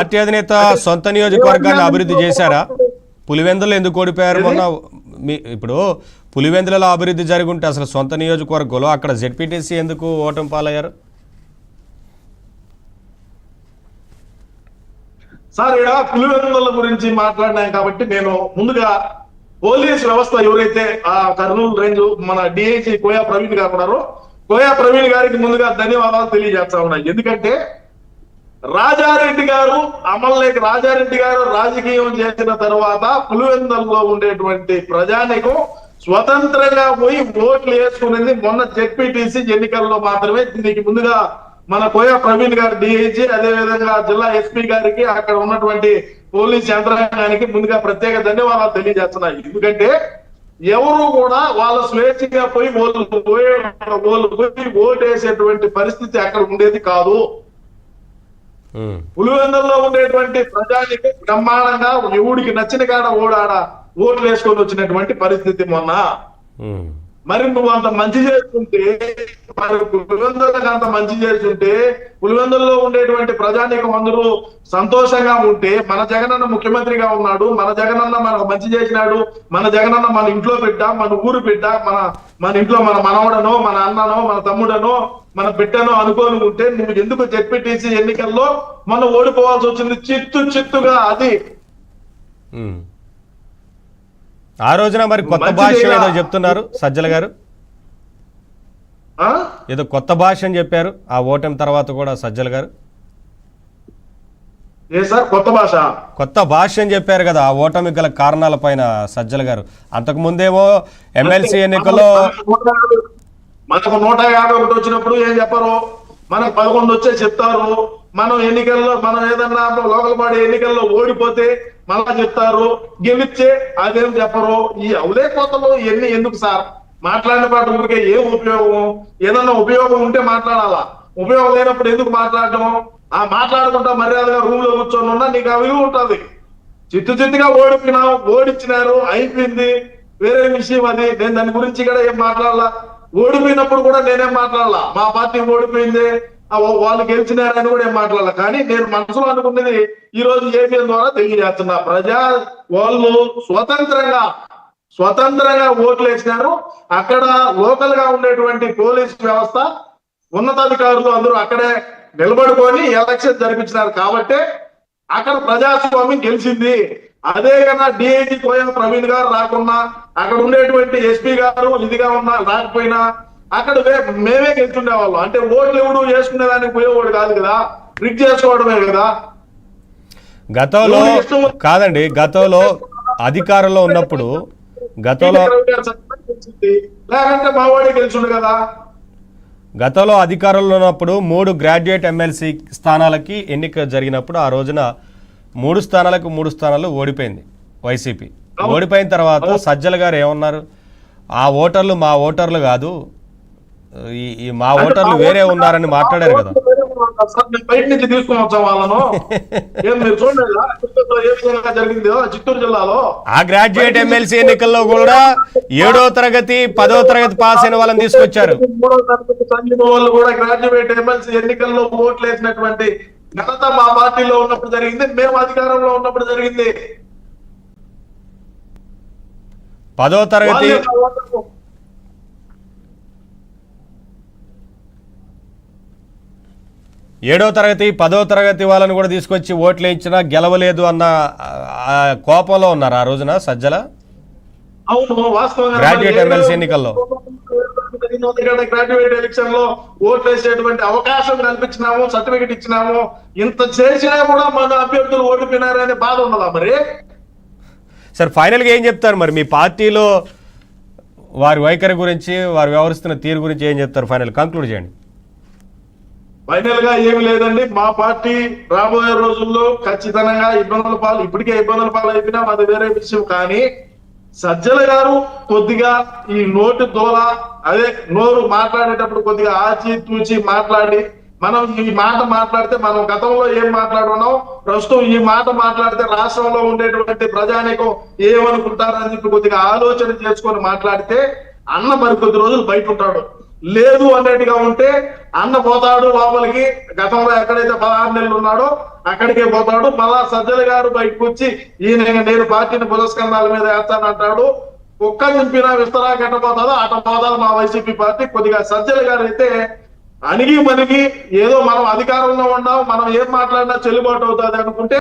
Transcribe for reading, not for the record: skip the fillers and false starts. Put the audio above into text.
Party అధినేత సొంత నియోజకవర్గాన్ని అభివృద్ధి చేశారా? పులివెందులు ఎందుకు ఓడిపోయారు మొన్న? ఇప్పుడు పులివెందులలో అభివృద్ధి జరుగుంటే అసలు సొంత నియోజకవర్గంలో అక్కడ జెడ్పీటీసీ ఎందుకు ఓటమి పాలయ్యారు? సార్ ఇక్కడ పులివెందుల గురించి మాట్లాడినాం కాబట్టి నేను ముందుగా పోలీస్ వ్యవస్థ ఎవరైతే ఆ కర్నూలు రేంజ్ మన డిఐజీ కోయా ప్రవీణ్ గారు ఉన్నారో, కోయా ప్రవీణ్ గారికి ముందుగా ధన్యవాదాలు తెలియజేస్తా ఉన్నాయి. ఎందుకంటే రాజారెడ్డి గారు రాజారెడ్డి గారు రాజకీయం చేసిన తర్వాత పులివెందులలో ఉండేటువంటి ప్రజానికం స్వతంత్రంగా పోయి ఓట్లు వేసుకునేది మొన్న జెడ్పీటీసీ ఎన్నికల్లో మాత్రమే. దీనికి ముందుగా మన కోయా ప్రవీణ్ గారు డిఐజీ, అదే విధంగా జిల్లా ఎస్పీ గారికి, అక్కడ ఉన్నటువంటి పోలీస్ యంత్రాంగానికి ముందుగా ప్రత్యేక ధన్యవాదాలు తెలియజేస్తున్నాయి. ఎందుకంటే ఎవరు కూడా వాళ్ళ స్వేచ్ఛగా పోయి ఓటేసేటువంటి పరిస్థితి అక్కడ ఉండేది కాదు. పులివెందుల్లో ఉండేటువంటి ప్రజానికి బ్రహ్మాండంగా ఎవడికి నచ్చిన కాడ ఓట్లు వేసుకొని వచ్చినటువంటి పరిస్థితి మొన్న. మరి నువ్వు అంత మంచి చేస్తుంటే, మరి పులివెందులకు అంత మంచి చేస్తుంటే, పులివెందుల్లో ఉండేటువంటి ప్రజానీకం అందరూ సంతోషంగా ఉంటే, మన జగనన్న ముఖ్యమంత్రిగా ఉన్నాడు, మన జగనన్న మనకు మంచి చేసినాడు, మన జగనన్న మన ఇంట్లో బిడ్డ, మన ఊరు బిడ్డ, మన ఇంట్లో మన మనవడనో, మన అన్ననో, మన తమ్ముడనో, మన బిడ్డనో అనుకోని ఉంటే నువ్వు ఎందుకు జెడ్పీటీసీ ఎన్నికల్లో మొన్న ఓడిపోవాల్సి వచ్చింది చిత్తుగా? అది ఆ రోజున మరి కొత్త భాష ఏదో చెప్తున్నారు సజ్జల గారు, ఏదో కొత్త భాష అని చెప్పారు ఆ ఓటమి తర్వాత కూడా సజ్జల గారు. కొత్త భాష అని చెప్పారు కదా ఆ ఓటమి గల కారణాల పైన సజ్జల గారు. అంతకు ముందేమో ఎమ్మెల్సీ ఎన్నికల్లో మనకు 151 వచ్చినప్పుడు ఏం చెప్పరు, మనకు 11 వచ్చే చెప్తారు. మనం ఎన్నికల్లో మనం ఏదన్నా లోకల్ బాడీ ఎన్నికల్లో ఓడిపోతే మళ్ళా చెప్తారు, గెలిచే అదేం చెప్పరు. ఈ అవులే కోతలు ఇవన్నీ ఎందుకు సార్? మాట్లాడిన పాట ఊరికే ఏం ఉపయోగం? ఏదన్నా ఉపయోగం ఉంటే మాట్లాడాలా, ఉపయోగం లేనప్పుడు ఎందుకు మాట్లాడటం? ఆ మాట్లాడుకుంటా మర్యాదగా రూమ్ లో కూర్చొని ఉన్నా నీకు ఆ విలువ ఉంటది. చిత్తుగా ఓడిపోయినావు, ఓడిచ్చినారు, అయిపోయింది, వేరే విషయం అది. నేను దాని గురించి కూడా ఏం మాట్లాడాలా. ఓడిపోయినప్పుడు కూడా నేనేం మాట్లాడాలా, మా పార్టీ ఓడిపోయింది వాళ్ళు గెలిచినారని కూడా ఏం మాట్లాడాలి. కానీ నేను మనసులో అనుకున్నది ఈ రోజు ఏపీఎం ద్వారా తెలియజేస్తున్నా. వాళ్ళు స్వతంత్రంగా ఓట్లు వేసినారు. అక్కడ లోకల్ గా ఉండేటువంటి పోలీస్ వ్యవస్థ, ఉన్నతాధికారులు అందరూ అక్కడే నిలబడుకొని ఎలక్షన్ జరిపించినారు. కాబట్టి అక్కడ ప్రజాస్వామ్యం గెలిచింది. అదే కన్నా డిఐజీ కోయా ప్రవీణ్ గారు రాకున్నా, అక్కడ ఉండేటువంటి ఎస్పీ గారు ఇదిగా ఉన్నా రాకపోయినా అక్కడ మేమే గెలుచుండే వాళ్ళం. అంటే ఓట్లు ఎవడు వేసుకునేదానికి పోయేవాడు కాదు కదా, ట్రిక్ చేసుకోవడమే కదా. గతంలో కాదండి, గతంలో అధికారంలో ఉన్నప్పుడు లేకంటే మావాడే గెలుచుండు కదా. గతంలో అధికారంలో ఉన్నప్పుడు 3 గ్రాడ్యుయేట్ ఎమ్మెల్సీ స్థానాలకి ఎన్నిక జరిగినప్పుడు ఆ రోజున 3 స్థానాలకు 3 స్థానాలు ఓడిపోయింది వైసీపీ. ఓడిపోయిన తర్వాత సజ్జల గారు ఏమన్నారు, ఆ ఓటర్లు మా ఓటర్లు కాదు, ఈ మా ఓటర్లు వేరే ఉన్నారని మాట్లాడారు కదా. బయట నుంచి తీసుకుని వచ్చాం వాళ్ళను. మీరు చూడలేదా ఏ విధంగా జరిగిందో చిత్తూరు జిల్లాలో? ఆ గ్రాడ్యుయేట్ ఎమ్మెల్సీ ఎన్నికల్లో కూడా 7వ తరగతి 10వ తరగతి పాస్ అయిన వాళ్ళని తీసుకొచ్చారు. 3వ తరగతి చదివిన వాళ్ళు కూడా గ్రాడ్యుయేట్ ఎమ్మెల్సీ ఎన్నికల్లో ఓట్లు వేసినటువంటి ఘనత మా పార్టీలో ఉన్నప్పుడు జరిగింది, మేము అధికారంలో ఉన్నప్పుడు జరిగింది. 10వ తరగతి 7వ తరగతి 10వ తరగతి వాళ్ళని కూడా తీసుకొచ్చి ఓట్లు వేయించినా గెలవలేదు అన్న కోపంలో ఉన్నారు ఆ రోజున సజ్జల. అవును, వాస్తవంగా గ్రాడ్యుయేట్ ఎమ్మెల్సీ ఎన్నికల్లో గ్రాడ్యుయేట్ ఎలక్షన్ లో ఓట్లు వేసేటువంటి అవకాశం కల్పించినాము, సర్టిఫికెట్ ఇచ్చినాము. ఇంత చేసినా కూడా మన అభ్యర్థులు ఓడిపోయినారనే బాధ ఉన్నదా మరి? సార్ ఫైనల్ గా ఏం చెప్తారు మరి మీ పార్టీలో వారి వైఖరి గురించి, వారు వ్యవహరిస్తున్న తీరు గురించి ఏం చెప్తారు? ఫైనల్ కంక్లూడ్ చేయండి. ఫైనల్ గా ఏమి లేదండి, మా పార్టీ రాబోయే రోజుల్లో ఖచ్చితంగా ఇప్పటికే ఇబ్బందుల పాలు అయిపోయినా అది వేరే విషయం. కానీ సజ్జల గారు కొద్దిగా ఈ నోటి దోల, అదే నోరు మాట్లాడేటప్పుడు కొద్దిగా ఆచి తూచి మాట్లాడి, మనం ఈ మాట మాట్లాడితే మనం గతంలో ఏం మాట్లాడున్నాం, ప్రస్తుతం ఈ మాట మాట్లాడితే రాష్ట్రంలో ఉండేటువంటి ప్రజానీకం ఏమనుకుంటారని చెప్పి కొద్దిగా ఆలోచన చేసుకొని మాట్లాడితే అన్న మరి కొద్ది రోజులు బయట ఉంటాడు. లేదు అన్నట్టుగా ఉంటే అన్న పోతాడు లోపలికి, గతంలో ఎక్కడైతే 16 నెలలు ఉన్నాడో అక్కడికే పోతాడు. మళ్ళా సజ్జల గారు బయటకు వచ్చి ఈయన నేను పార్టీని పురస్కంధాల మీద వేస్తానంటాడు. ఒక్క చింపినా విస్తరా కట్టపోతుందో అట పోతాది మా వైసీపీ పార్టీ. కొద్దిగా సజ్జల గారు అయితే అణిగి మణిగి ఏదో మనం అధికారంలో ఉన్నాం, మనం ఏం మాట్లాడినా చెల్లుబాటు అవుతుంది అనుకుంటే